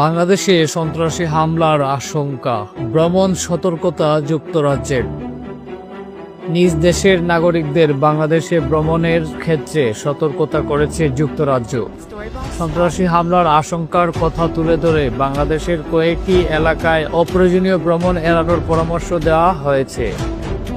বাংলাদেশে সন্ত্রাসী হামলার আশঙ্কা, ভ্রমণ সতর্কতা যুক্তরাজ্যের। নিজ দেশের নাগরিকদের বাংলাদেশে ভ্রমণের ক্ষেত্রে সতর্কতা করেছে যুক্তরাজ্য। সন্ত্রাসী হামলার আশঙ্কার কথা তুলে ধরে বাংলাদেশের কয়েকটি এলাকায় অপ্রয়োজনীয় ভ্রমণ এড়ানোর পরামর্শ দেওয়া হয়েছে।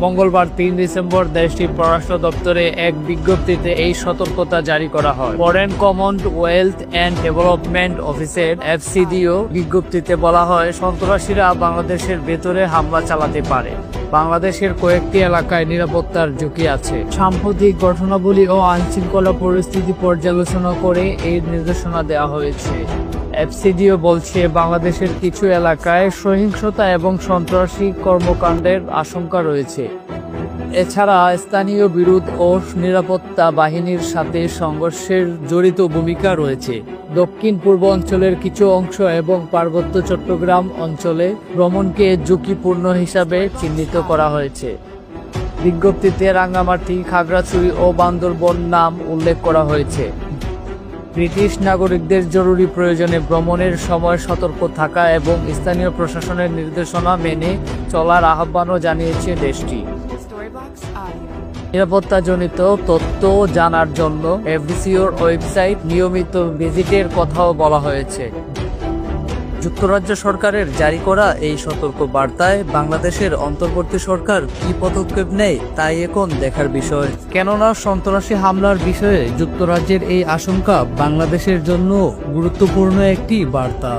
মঙ্গলবার ৩ ডিসেম্বর দেশটির পররাষ্ট্র দপ্তরে এক বিজ্ঞপ্তিতে এই সতর্কতা জারি করা হয়। ফরেন কমনওয়েলথ অ্যান্ড ডেভেলপমেন্ট অফিসের FCDO বিজ্ঞপ্তিতে বলা হয়, সন্ত্রাসীরা বাংলাদেশের ভেতরে হামলা চালাতে পারে। বাংলাদেশের কয়েকটি এলাকায় নিরাপত্তার ঝুঁকি আছে। সাম্প্রতিক ঘটনাবলী ও আইনশৃঙ্খলা পরিস্থিতি পর্যালোচনা করে এই নির্দেশনা দেওয়া হয়েছে। FCDO বলছে, বাংলাদেশের কিছু এলাকায় সহিংসতা এবং সন্ত্রাসী কর্মকাণ্ডের আশঙ্কা রয়েছে। এছাড়া স্থানীয় বিরোধ ও নিরাপত্তা বাহিনীর সাথে সংঘর্ষের জড়িত ভূমিকা রয়েছে। দক্ষিণ পূর্ব অঞ্চলের কিছু অংশ এবং পার্বত্য চট্টগ্রাম অঞ্চলে ভ্রমণকে ঝুঁকিপূর্ণ হিসাবে চিহ্নিত করা হয়েছে। বিজ্ঞপ্তিতে রাঙ্গামাটি, খাগড়াছড়ি ও বান্দরবন নাম উল্লেখ করা হয়েছে। ব্রিটিশ নাগরিকদের জরুরি প্রয়োজনে ভ্রমণের সময় সতর্ক থাকা এবং স্থানীয় প্রশাসনের নির্দেশনা মেনে চলার আহ্বানও জানিয়েছে দেশটি। নিরাপত্তাজনিত তথ্য জানার জন্য FDCOর ওয়েবসাইট নিয়মিত ভিজিটের কথাও বলা হয়েছে। যুক্তরাজ্য সরকারের জারি করা এই সতর্ক বার্তায় বাংলাদেশের অন্তর্বর্তী সরকার কি পদক্ষেপ নেয় তাই এখন দেখার বিষয়। কেননা সন্ত্রাসী হামলার বিষয়ে যুক্তরাজ্যের এই আশঙ্কা বাংলাদেশের জন্য গুরুত্বপূর্ণ একটি বার্তা।